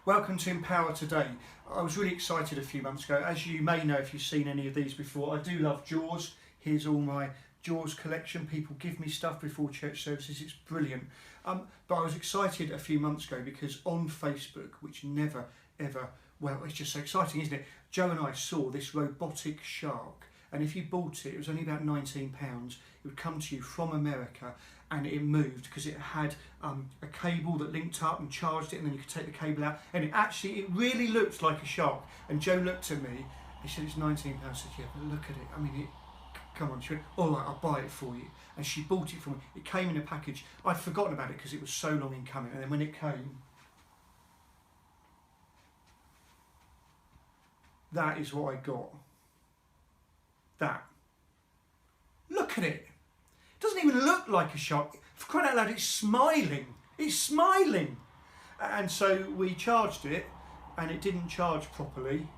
Welcome to Empower Today. I was really excited a few months ago. As you may know if you've seen any of these before, I do love Jaws. Here's all my Jaws collection. People give me stuff before church services. It's brilliant. But I was excited a few months ago because on Facebook, which never ever, well, it's just so exciting, isn't it? Joe and I saw this robotic shark. And if you bought it, it was only about £19. It would come to you from America, and it moved because it had a cable that linked up and charged it, and then you could take the cable out. And it really looked like a shark. And Joe looked at me, he said, it's £19. I said, yeah, but look at it. I mean, come on. She went, all right, I'll buy it for you. And she bought it for me. It came in a package. I'd forgotten about it because it was so long in coming. And then when it came, that is what I got. That. Look at it. It doesn't even look like a shark. For crying out loud, it's smiling. It's smiling. And so we charged it, and it didn't charge properly.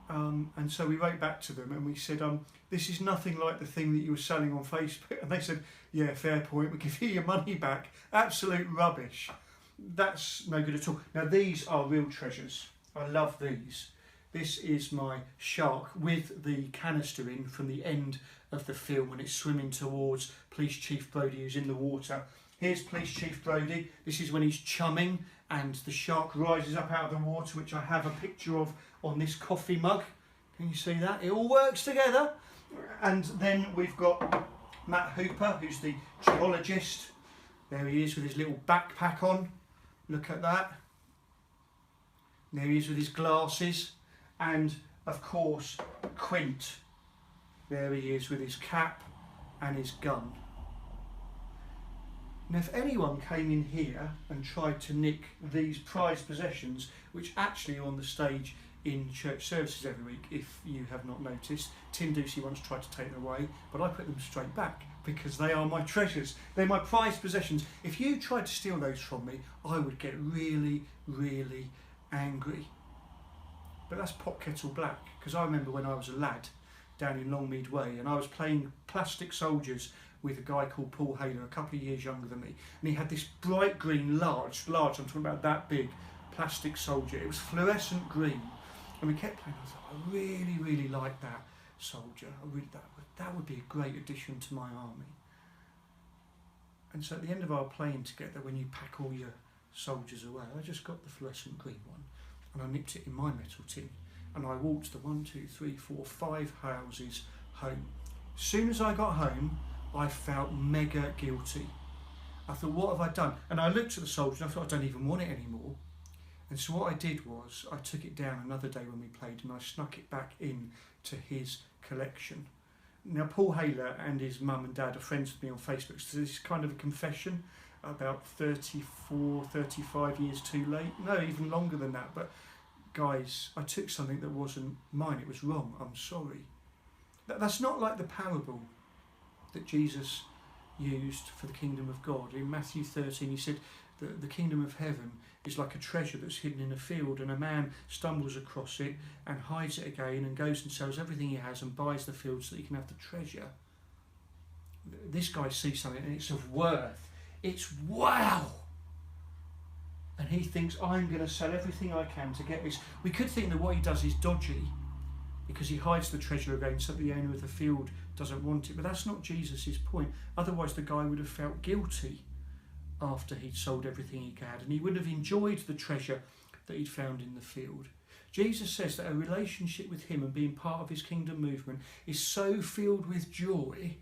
And so we wrote back to them and we said, this is nothing like the thing that you were selling on Facebook. And they said, yeah, fair point, we'll give you your money back. Absolute rubbish. That's no good at all. Now these are real treasures. I love these. This is my shark with the canister in from the end of the film when it's swimming towards Police Chief Brody, who's in the water. Here's Police Chief Brody. This is when he's chumming and the shark rises up out of the water, which I have a picture of on this coffee mug. Can you see that? It all works together. And then we've got Matt Hooper, who's the geologist. There he is with his little backpack on. Look at that. There he is with his glasses. And of course, Quint. There he is with his cap and his gun. Now, if anyone came in here and tried to nick these prized possessions, which actually are on the stage in church services every week, if you have not noticed, Tim Ducey once tried to take them away, but I put them straight back because they are my treasures. They're my prized possessions. If you tried to steal those from me, I would get really, really angry. But that's pot kettle black, because I remember when I was a lad down in Longmead Way and I was playing plastic soldiers with a guy called Paul Hayler, a couple of years younger than me, and he had this bright green, large, I'm talking about that big, plastic soldier. It was fluorescent green, and we kept playing. I thought, I really, really like that soldier. That would be a great addition to my army. And so at the end of our playing together, when you pack all your soldiers away, I just got the fluorescent green one, and I nipped it in my metal tin, and I walked the 5 houses home. As soon as I got home, I felt mega guilty. I thought, what have I done? And I looked at the soldier and I thought, I don't even want it anymore. And so what I did was, I took it down another day when we played and I snuck it back in to his collection. Now, Paul Hayler and his mum and dad are friends with me on Facebook, so this is kind of a confession, about 34, 35 years too late. No, even longer than that. But guys, I took something that wasn't mine. It was wrong. I'm sorry. That's not like the parable that Jesus used for the kingdom of God. In Matthew 13 he said that the kingdom of heaven is like a treasure that's hidden in a field, and a man stumbles across it and hides it again and goes and sells everything he has and buys the field so that he can have the treasure. This guy sees something and it's of worth. It's wow! And he thinks, I'm going to sell everything I can to get this. We could think that what he does is dodgy because he hides the treasure again so that the owner of the field doesn't want it. But that's not Jesus' point. Otherwise the guy would have felt guilty after he'd sold everything he had, and he would have enjoyed the treasure that he'd found in the field. Jesus says that a relationship with him and being part of his kingdom movement is so filled with joy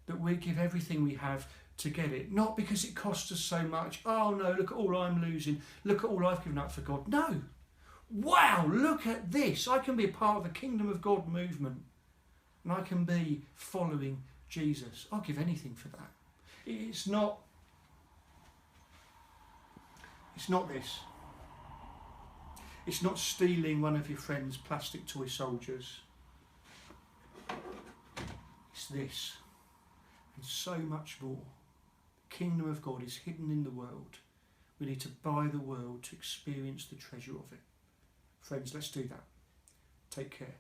that we give everything we have to get it. Not because it costs us so much. Oh no, look at all I'm losing. Look at all I've given up for God. No. Wow, look at this. I can be a part of the kingdom of God movement. And I can be following Jesus. I'll give anything for that. It's not this. It's not stealing one of your friend's plastic toy soldiers. It's this. And so much more. The kingdom of God is hidden in the world. We need to buy the world to experience the treasure of it. Friends, let's do that. Take care.